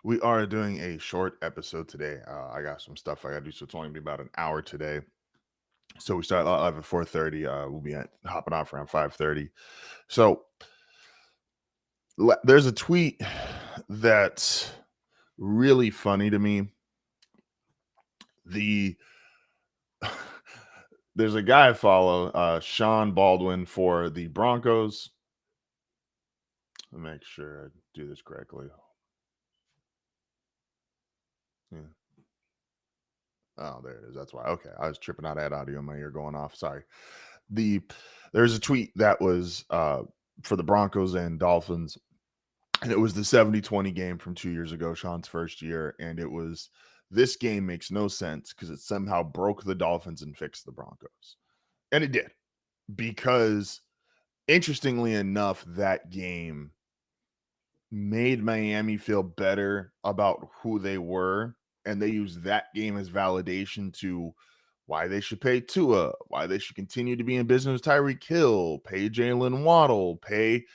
We are doing a short episode today. I got some stuff I got to do, so it's only gonna be about an hour today. So we start live at 4:30. We'll be hopping off around 5:30. So there's a tweet that's really funny to me. The There's a guy I follow, Sean Baldwin for the Broncos. Let me make sure I do this correctly. Yeah. Oh, there it is. That's why. Okay, I was tripping out. I had audio in my ear going off. Sorry. The There's a tweet that was for the Broncos and Dolphins, and it was the 70-20 game from 2 years ago, Sean's first year, and it was this game makes no sense because it somehow broke the Dolphins and fixed the Broncos, and it did because interestingly enough, that game made Miami feel better about who they were, and they used that game as validation to why they should pay Tua, why they should continue to be in business with Tyreek Hill, pay Jalen Waddle, pay,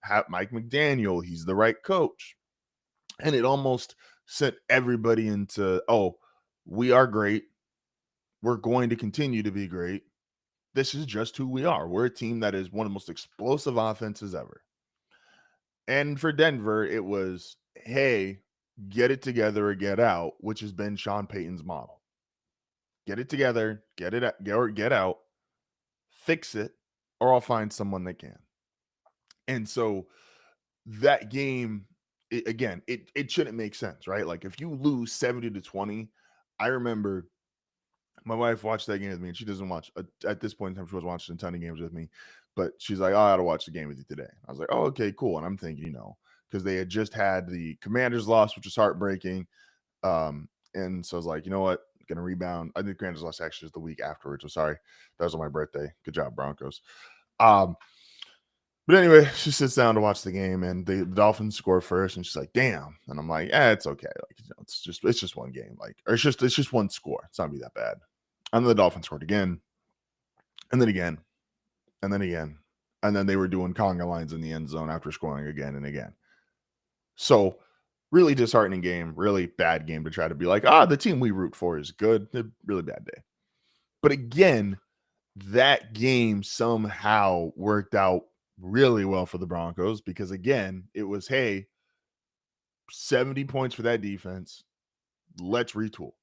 have Mike McDaniel. He's the right coach. And it almost sent everybody into, oh, we are great. We're going to continue to be great. This is just who we are. We're a team that is one of the most explosive offenses ever. And for Denver, it was, hey, get it together or get out, which has been Sean Payton's model. Get it together, get out, fix it, or I'll find someone that can. And so that game, it shouldn't make sense, right? Like if you lose 70-20, I remember my wife watched that game with me, and she doesn't watch at this point in time. She was watching a ton of games with me, but she's like, "Oh, I got to watch the game with you today." I was like, "Oh, okay, cool." And I'm thinking, because they had just had the Commanders loss, which was heartbreaking. And so I was like, you know what, gonna rebound. I think Commanders lost actually just the week afterwards. So sorry, that was on my birthday. Good job, Broncos. Um, but anyway, she sits down to watch the game, and the Dolphins score first, and she's like, "Damn!" And I'm like, it's okay. Like, it's just one game. Like, or it's just one score. It's not gonna be that bad." And then the Dolphins scored again, and then again, and then again, and then they were doing conga lines in the end zone after scoring again and again. So really disheartening game, really bad game to try to be like, the team we root for is good. A really bad day. But again, that game somehow worked out really well for the Broncos because again, it was, hey, 70 points for that defense. Let's retool.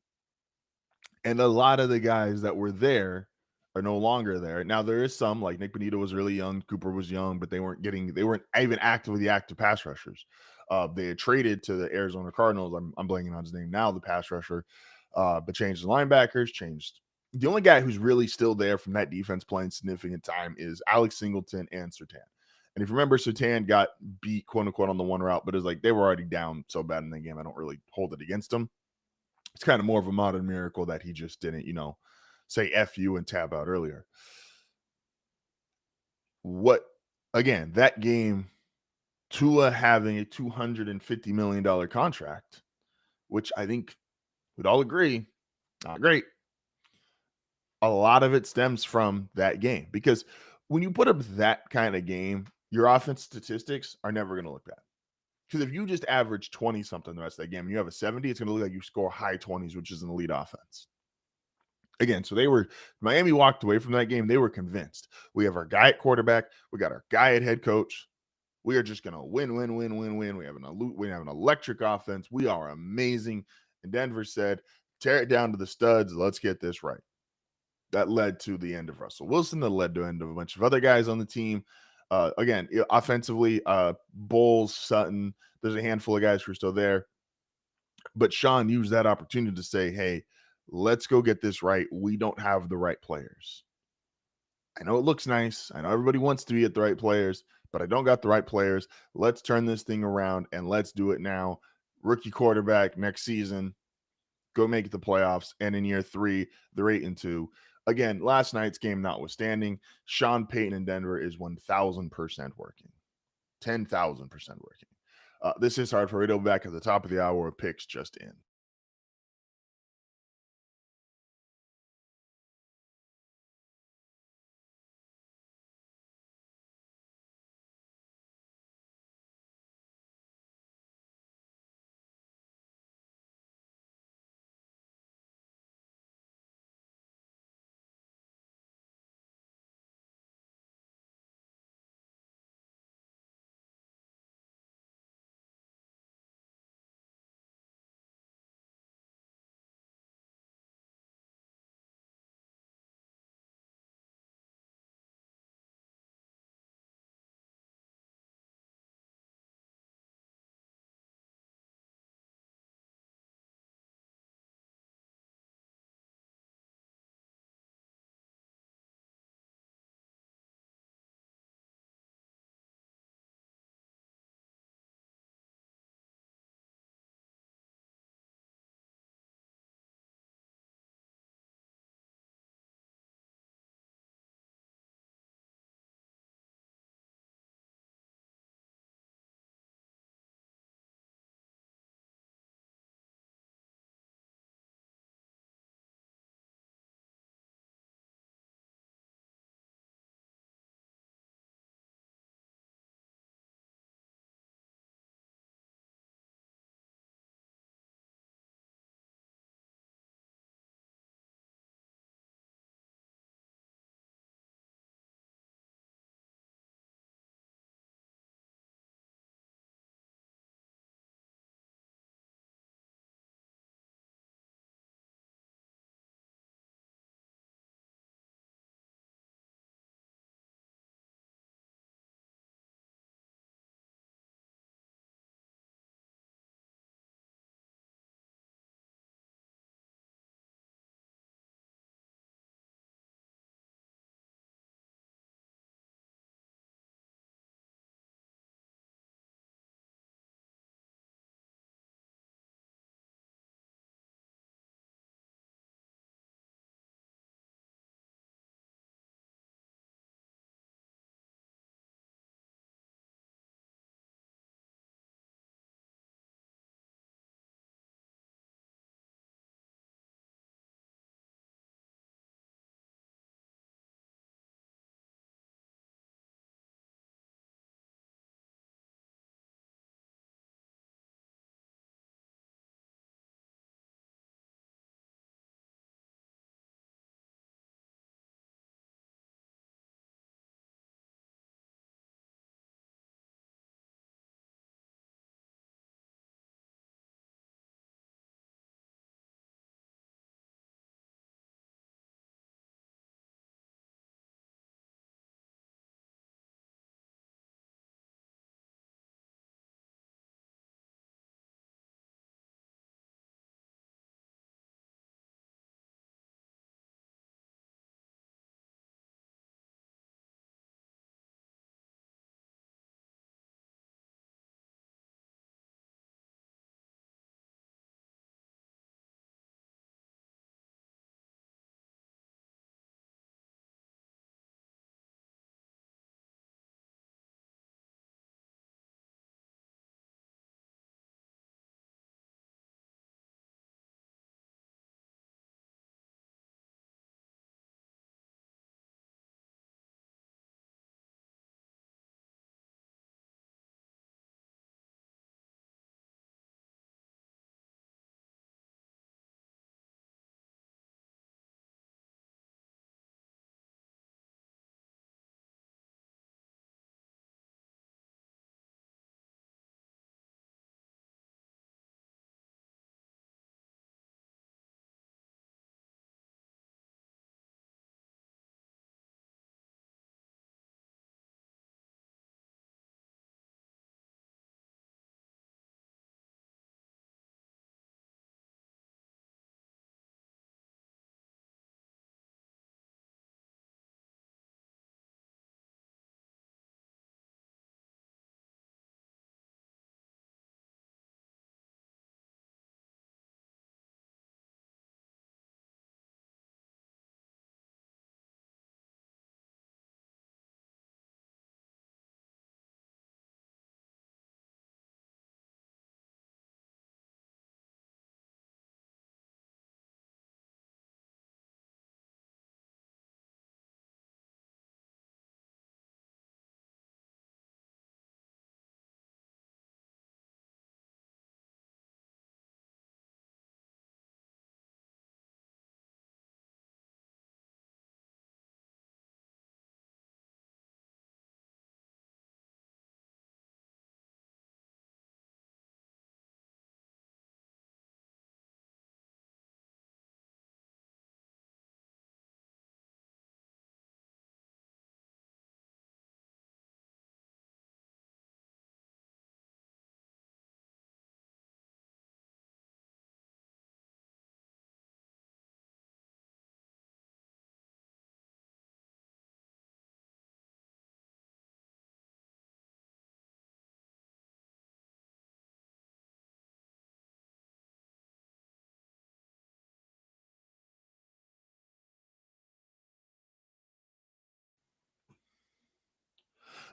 And a lot of the guys that were there are no longer there. Now there is some, like Nick Bonito was really young, Cooper was young, but they weren't even active with the active pass rushers. They had traded to the Arizona Cardinals. I'm blanking on his name now, the pass rusher, but changed the linebackers, changed. The only guy who's really still there from that defense playing significant time is Alex Singleton and Surtain. And if you remember, Surtain got beat, quote unquote, on the one route, but it's like they were already down so bad in the game, I don't really hold it against them. It's kind of more of a modern miracle that he just didn't, say F you and tap out earlier. What, again, that game, Tua having a $250 million contract, which I think we'd all agree, not great. A lot of it stems from that game because when you put up that kind of game, your offense statistics are never going to look bad. Because if you just average 20 something the rest of that game and you have a 70, it's going to look like you score high 20s, which is an elite offense. Again, so Miami walked away from that game. They were convinced. We have our guy at quarterback. We got our guy at head coach. We are just going to win, win, win, win, win. We have an electric offense. We are amazing. And Denver said, tear it down to the studs. Let's get this right. That led to the end of Russell Wilson. That led to the end of a bunch of other guys on the team. Again, offensively, Bowles, Sutton, there's a handful of guys who are still there. But Sean used that opportunity to say, hey, let's go get this right. We don't have the right players. I know it looks nice. I know everybody wants to be at the right players, but I don't got the right players. Let's turn this thing around and let's do it now. Rookie quarterback next season, go make the playoffs. And in year 3, they're 8-2. Again, last night's game notwithstanding, Sean Payton in Denver is 1,000% working. 10,000% working. This is HardFoul Radio, back at the top of the hour with picks just in.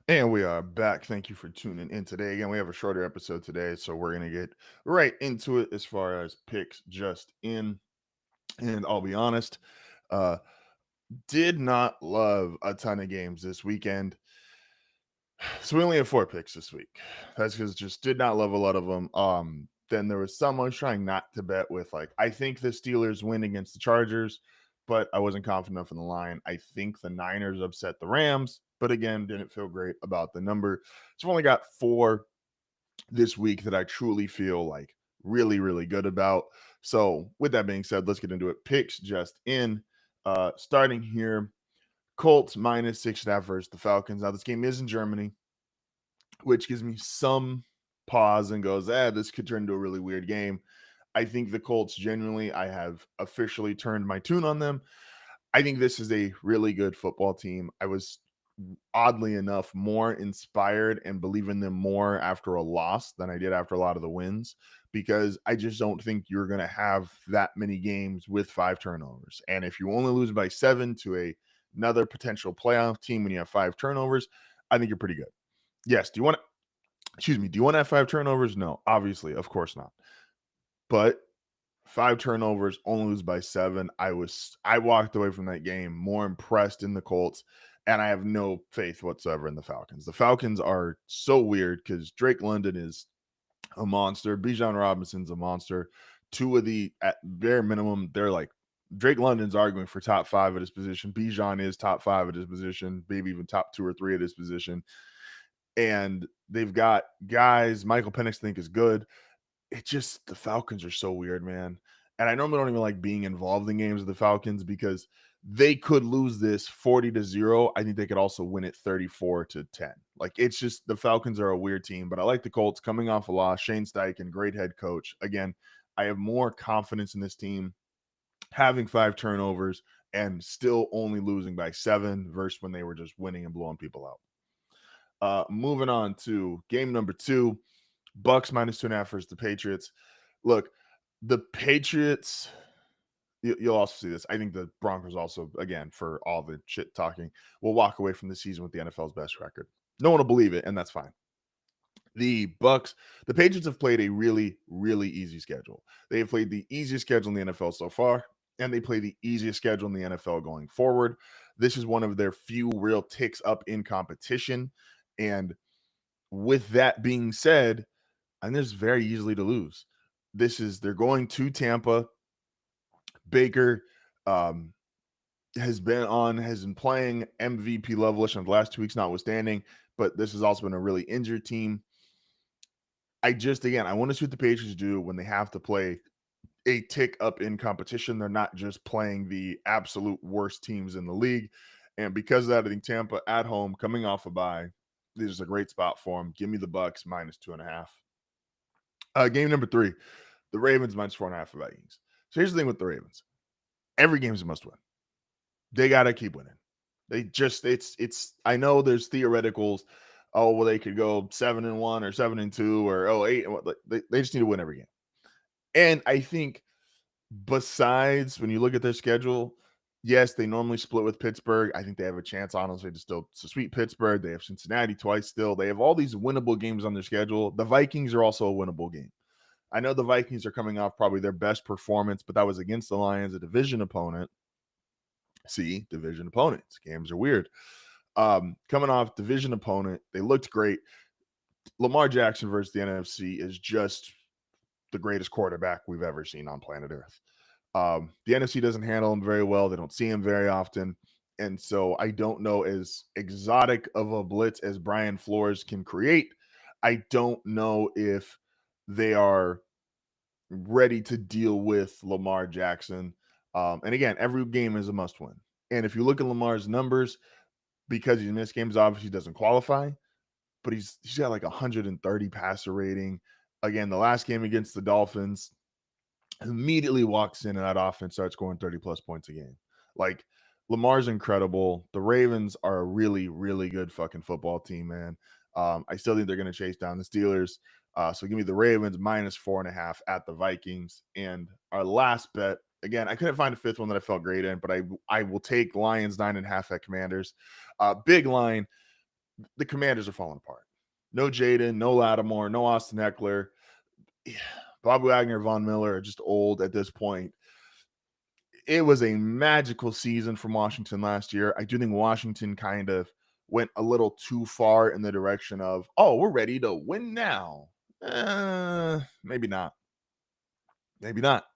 And we are back. Thank you for tuning in today. Again, we have a shorter episode today, so we're going to get right into it as far as picks just in. And I'll be honest, uh, did not love a ton of games this weekend. So we only have 4 picks this week. That's because just did not love a lot of them. Then there was some I was trying not to bet with. Like, I think the Steelers win against the Chargers, but I wasn't confident enough in the line. I think the Niners upset the Rams, but again, didn't feel great about the number. So I've only got 4 this week that I truly feel like really, really good about. So with that being said, let's get into it. Picks just in. Starting here, Colts minus 6.5 versus the Falcons. Now, this game is in Germany, which gives me some pause and goes, this could turn into a really weird game. I think the Colts, genuinely, I have officially turned my tune on them. I think this is a really good football team. I was, oddly enough, more inspired and believe in them more after a loss than I did after a lot of the wins, because I just don't think you're going to have that many games with 5 turnovers. And if you only lose by 7 to another potential playoff team when you have 5 turnovers, I think you're pretty good. Yes. Do you want to have 5 turnovers? No, obviously, of course not. But 5 turnovers, only lose by 7. I walked away from that game more impressed in the Colts, and I have no faith whatsoever in the Falcons. The Falcons are so weird because Drake London is a monster. Bijan Robinson's a monster. Two of the, at bare minimum, they're like, Drake London's arguing for top 5 at his position. Bijan is top 5 at his position, maybe even top 2 or 3 at his position. And they've got guys, Michael Penix think is good. It's just the Falcons are so weird, man. And I normally don't even like being involved in games with the Falcons because they could lose this 40-0. I think they could also win it 34-10. Like, it's just the Falcons are a weird team, but I like the Colts coming off a loss. Shane Steichen, great head coach. Again, I have more confidence in this team having 5 turnovers and still only losing by 7 versus when they were just winning and blowing people out. Moving on to game number 2, Bucks minus 2.5 versus the Patriots. Look, the Patriots, you'll also see this. I think the Broncos also, again, for all the shit talking, will walk away from the season with the NFL's best record. No one will believe it, and that's fine. The Patriots have played a really, really easy schedule. They have played the easiest schedule in the NFL so far, and they play the easiest schedule in the NFL going forward. This is one of their few real ticks up in competition. And with that being said, and this is very easily to lose. They're going to Tampa. Baker has been playing MVP levelish in the last 2 weeks, notwithstanding, but this has also been a really injured team. I want to see what the Patriots do when they have to play a tick up in competition. They're not just playing the absolute worst teams in the league. And because of that, I think Tampa at home, coming off a bye, this is a great spot for them. Give me the Bucks minus 2.5. Game number 3, the Ravens minus 4.5 for Vikings. So here's the thing with the Ravens. Every game is a must win. They got to keep winning. I know there's theoreticals. Oh, well, they could go 7-1 or 7-2 or 8. They just need to win every game. And I think besides, when you look at their schedule, yes, they normally split with Pittsburgh. I think they have a chance, honestly, to sweep Pittsburgh. They have Cincinnati twice still. They have all these winnable games on their schedule. The Vikings are also a winnable game. I know the Vikings are coming off probably their best performance, but that was against the Lions, a division opponent. See, division opponents. Games are weird. Coming off division opponent, they looked great. Lamar Jackson versus the NFC is just the greatest quarterback we've ever seen on planet Earth. The NFC doesn't handle him very well. They don't see him very often. And so I don't know, as exotic of a blitz as Brian Flores can create, I don't know if they are ready to deal with Lamar Jackson. And again, every game is a must win. And if you look at Lamar's numbers, because he's missed games, obviously he doesn't qualify, but he's got like 130 passer rating. Again, the last game against the Dolphins, immediately walks in and that offense starts scoring 30-plus points a game. Like, Lamar's incredible. The Ravens are a really, really good fucking football team, man. I still think they're going to chase down the Steelers. So give me the Ravens minus 4.5 at the Vikings. And our last bet, again, I couldn't find a 5th one that I felt great in, but I will take Lions 9.5 at Commanders. Big line. the Commanders are falling apart. No Jaden, no Lattimore, no Austin Eckler. Bob Wagner, Von Miller are just old at this point. It was a magical season from Washington last year. I do think Washington kind of went a little too far in the direction of, oh, we're ready to win now. Maybe not. Maybe not.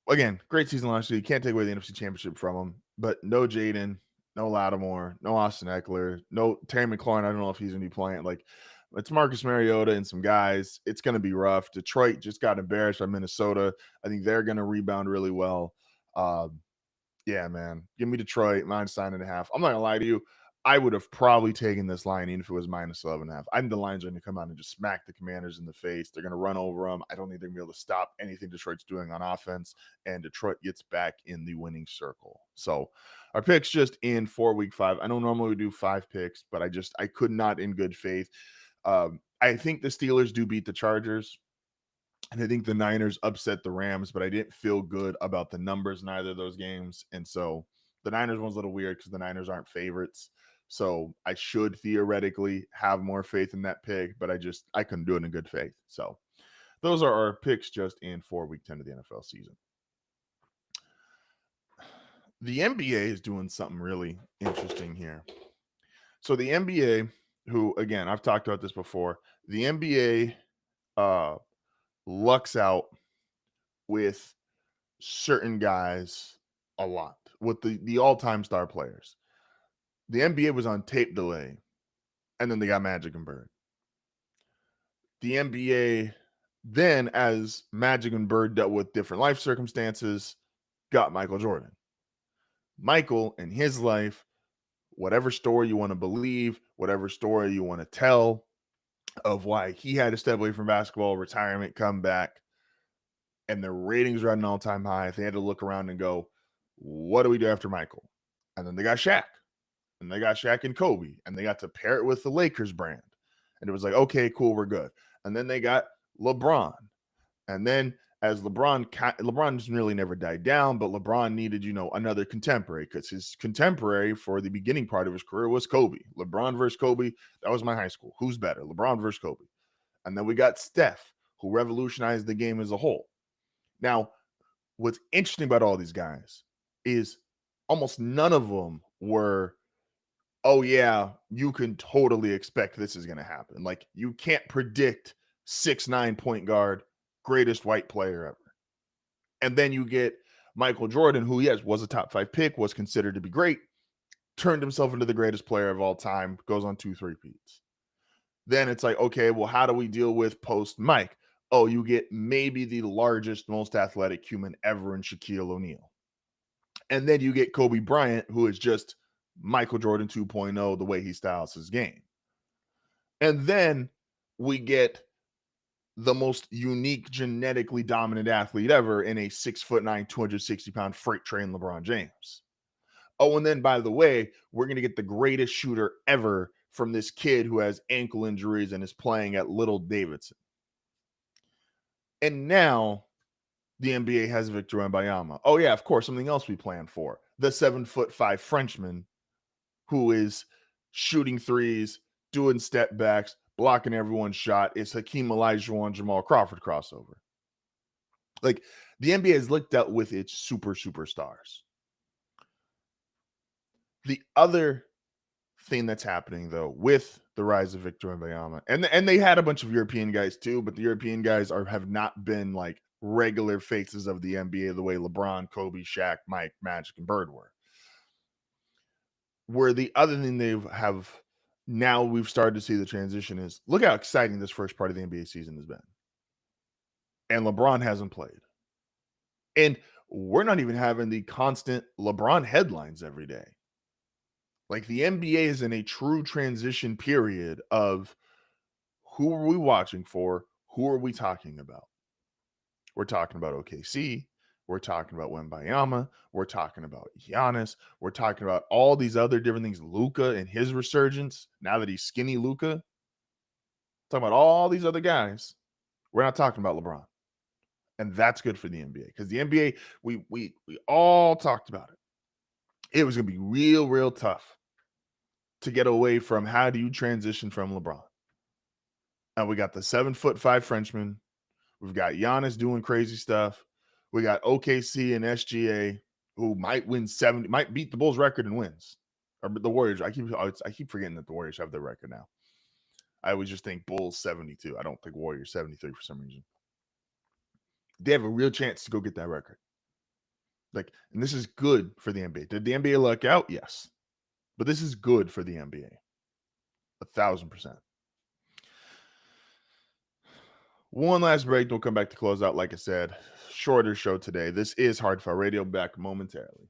Again, great season last year. You can't take away the NFC Championship from them, but no Jaden, no Lattimore, no Austin Eckler, no Terry McLaurin. I don't know if he's going to be playing. Like, it's Marcus Mariota and some guys. It's going to be rough. Detroit just got embarrassed by Minnesota. I think they're going to rebound really well. Yeah, man. Give me Detroit, -9.5. I'm not going to lie to you. I would have probably taken this line even if it was -11.5. I think the Lions are going to come out and just smack the Commanders in the face. They're going to run over them. I don't think they're going to be able to stop anything Detroit's doing on offense, and Detroit gets back in the winning circle. So our picks just in for week 5. I know normally we do 5 picks, but I could not in good faith. I think the Steelers do beat the Chargers, and I think the Niners upset the Rams, but I didn't feel good about the numbers in either of those games. And so the Niners one's a little weird because the Niners aren't favorites. So I should theoretically have more faith in that pick, but I couldn't do it in good faith. So those are our picks just in for week 10 of the NFL season. The NBA is doing something really interesting here. So the NBA, who, again, I've talked about this before, the NBA lucks out with certain guys a lot, with the all-time star players. The NBA was on tape delay, and then they got Magic and Bird. The NBA then, as Magic and Bird dealt with different life circumstances, got Michael Jordan. Michael, in his life, whatever story you want to believe, whatever story you want to tell of why he had to step away from basketball, retirement, come back, and the ratings were at an all-time high. They had to look around and go, what do we do after Michael? And then they got Shaq. And they got Shaq and Kobe, and they got to pair it with the Lakers brand. And it was like, okay, cool, we're good. And then they got LeBron. And then as LeBron really never died down, but LeBron needed, another contemporary, because his contemporary for the beginning part of his career was Kobe. LeBron versus Kobe, that was my high school. Who's better, LeBron versus Kobe? And then we got Steph, who revolutionized the game as a whole. Now, what's interesting about all these guys is almost none of them were, oh yeah, you can totally expect this is going to happen. Like, you can't predict 6'9" point guard, greatest white player ever. And then you get Michael Jordan, who, yes, was a top 5 pick, was considered to be great, turned himself into the greatest player of all time, goes on 2 3-peats. Then it's like, okay, well, how do we deal with post Mike? Oh, you get maybe the largest, most athletic human ever in Shaquille O'Neal. And then you get Kobe Bryant, who is just Michael Jordan 2.0, the way he styles his game. And then we get the most unique, genetically dominant athlete ever in a 6'9", 260-pound freight train LeBron James. Oh, and then, by the way, we're going to get the greatest shooter ever from this kid who has ankle injuries and is playing at Little Davidson. And now the NBA has Victor Wembanyama. Oh, yeah, of course, something else we planned for. The 7'5" Frenchman who is shooting threes, doing step backs, blocking everyone's shot. It's Hakeem Olajuwon, Jamal Crawford crossover. Like, the NBA has looked out with its superstars. The other thing that's happening, though, with the rise of Victor Wembanyama, and they had a bunch of European guys too, but the European guys have not been like regular faces of the NBA the way LeBron, Kobe, Shaq, Mike, Magic, and Bird were. Where the other thing now we've started to see the transition is, look how exciting this first part of the NBA season has been. And LeBron hasn't played. And we're not even having the constant LeBron headlines every day. Like, the NBA is in a true transition period of who are we watching for? Who are we talking about? We're talking about OKC. We're talking about Wembanyama. We're talking about Giannis. We're talking about all these other different things. Luka and his resurgence, now that he's skinny Luka. Talking about all these other guys. We're not talking about LeBron. And that's good for the NBA. Because the NBA, we all talked about it. It was going to be real tough to get away from how do you transition from LeBron. And we got the 7'5" Frenchman. We've got Giannis doing crazy stuff. We got OKC and SGA who might win 70, might beat the Bulls record in wins. Or the Warriors. I keep forgetting that the Warriors have their record now. I always just think Bulls 72. I don't think Warriors 73 for some reason. They have a real chance to go get that record. Like, and this is good for the NBA. Did the NBA luck out? Yes. But this is good for the NBA. 1,000%. One last break. We'll come back to close out. Like I said, shorter show today. This is HardFoul Radio. Back momentarily.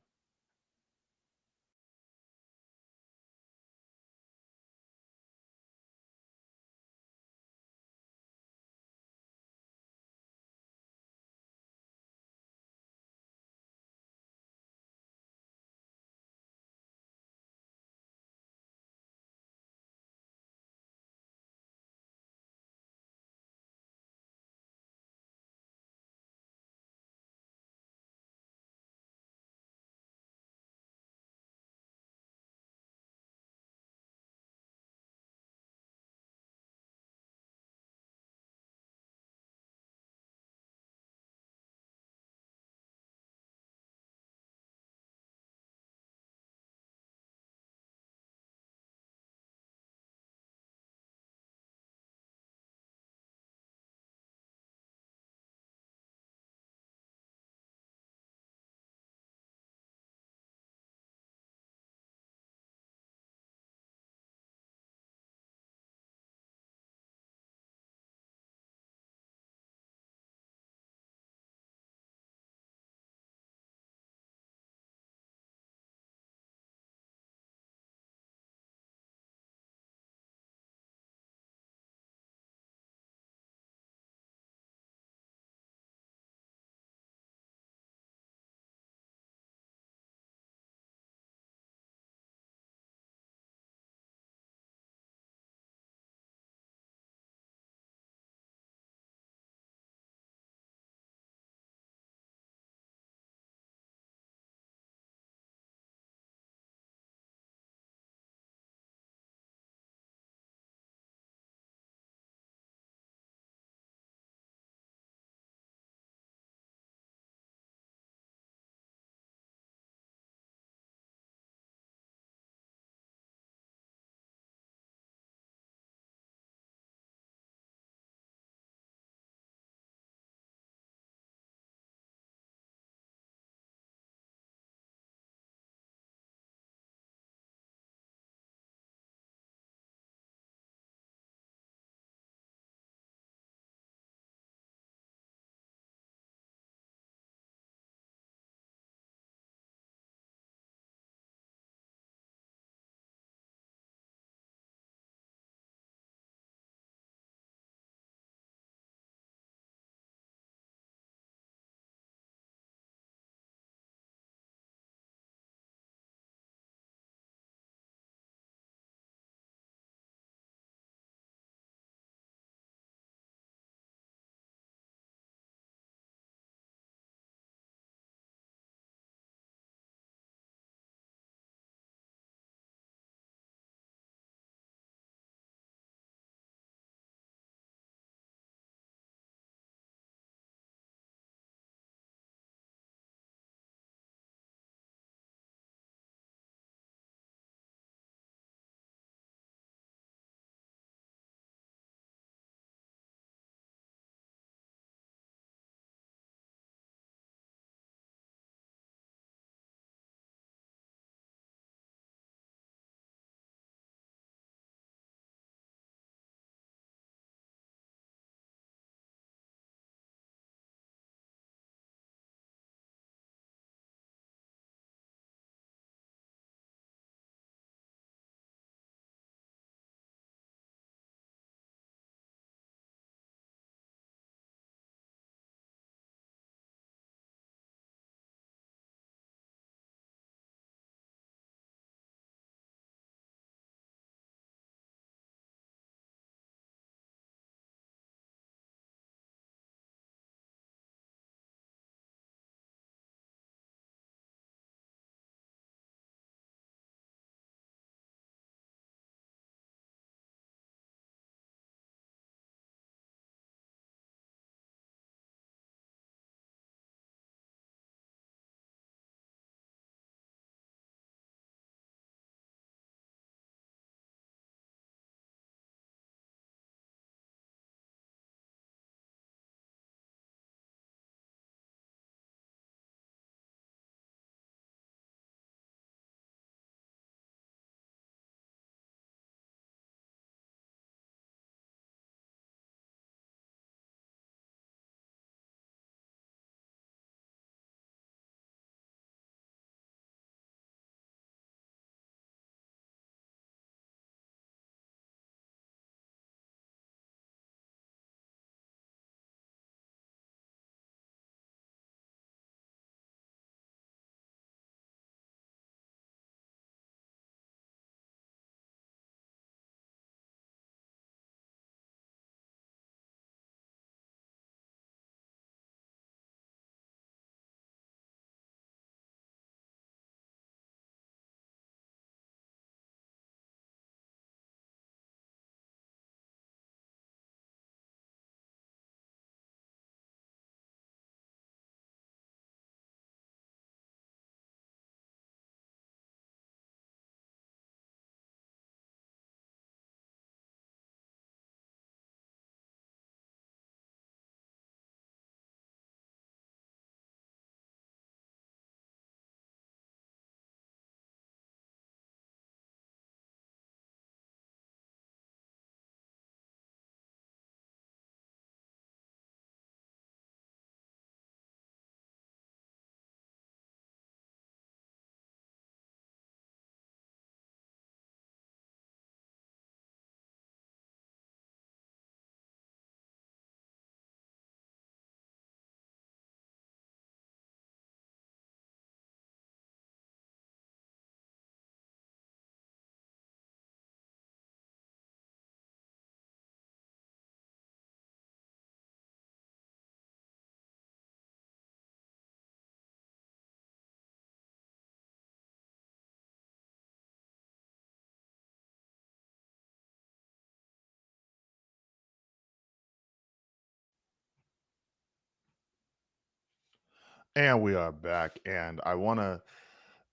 And we are back. And I want to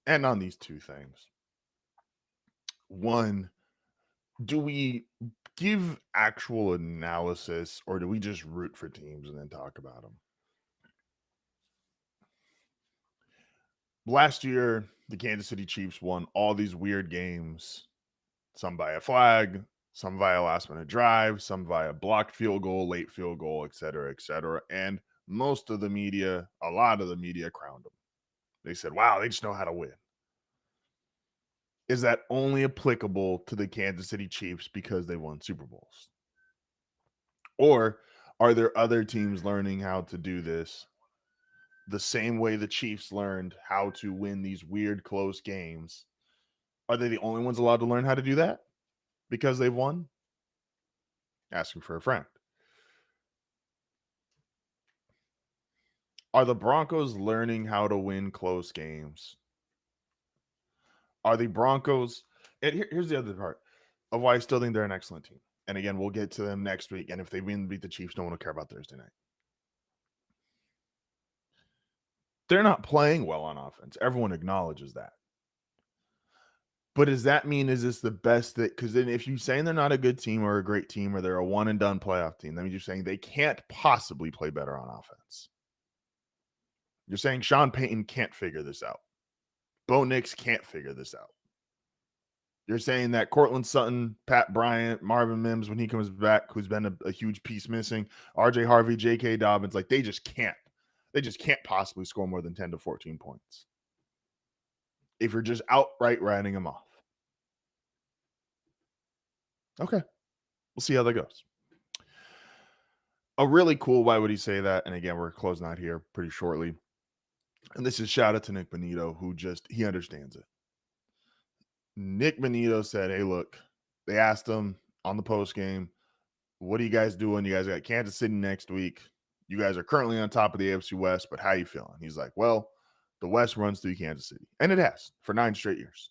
end on these two things. One, do we give actual analysis or do we just root for teams and then talk about them? Last year, the Kansas City Chiefs won all these weird games, some by a flag, some via last minute drive, some via blocked field goal, late field goal, et cetera, et cetera. And most of the media, a lot of the media crowned them. They said, wow, they just know how to win. Is that only applicable to the Kansas City Chiefs because they won Super Bowls? Or are there other teams learning how to do this the same way the Chiefs learned how to win these weird close games? Are they the only ones allowed to learn how to do that because they've won? Asking for a friend. Are the Broncos learning how to win close games? Are the Broncos, and here's the other part of why I still think they're an excellent team. And again, we'll get to them next week. And if they win, beat the Chiefs, no one will care about Thursday night. They're not playing well on offense. Everyone acknowledges that. But does that mean, is this the best that, because then if you're saying they're not a good team or a great team or they're a one and done playoff team, that means you're saying they can't possibly play better on offense. You're saying Sean Payton can't figure this out. Bo Nix can't figure this out. You're saying that Cortland Sutton, Pat Bryant, Marvin Mims, when he comes back, who's been a huge piece missing, RJ Harvey, J.K. Dobbins, like they just can't possibly score more than 10 to 14 points if you're just outright writing them off. Okay. We'll see how that goes. A really cool, why would he say that? And again, we're closing out here pretty shortly. And this is shout out to Nick Bonito, who he understands it. Nick Bonito said, hey, look, they asked him on the post game, what are you guys doing? You guys got Kansas City next week. You guys are currently on top of the AFC West, but how you feeling? He's like, well, the West runs through Kansas City. And it has for 9 straight years.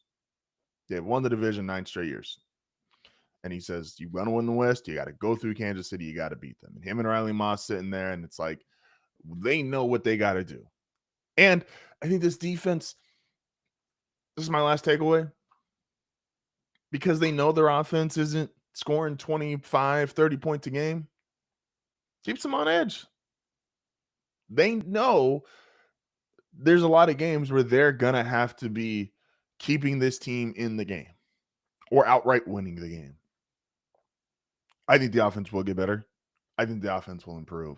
They have won the division 9 straight years. And he says, you want to win the West, you got to go through Kansas City. You got to beat them. And him and Riley Moss sitting there, and it's like, they know what they got to do. And I think this defense, this is my last takeaway, because they know their offense isn't scoring 25, 30 points a game, keeps them on edge. They know there's a lot of games where they're going to have to be keeping this team in the game or outright winning the game. I think the offense will get better. I think the offense will improve.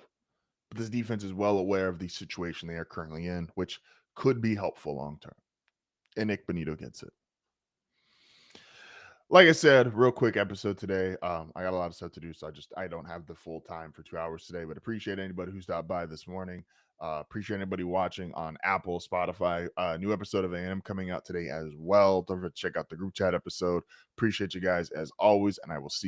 But this defense is well aware of the situation they are currently in, which could be helpful long term. And Nick Bonito gets it. Like I said, real quick episode today. I got a lot of stuff to do, so I don't have the full time for 2 hours today, but appreciate anybody who stopped by this morning. Appreciate anybody watching on Apple, Spotify. New episode of AM coming out today as well. Don't forget to check out the group chat episode. Appreciate you guys as always, and I will see you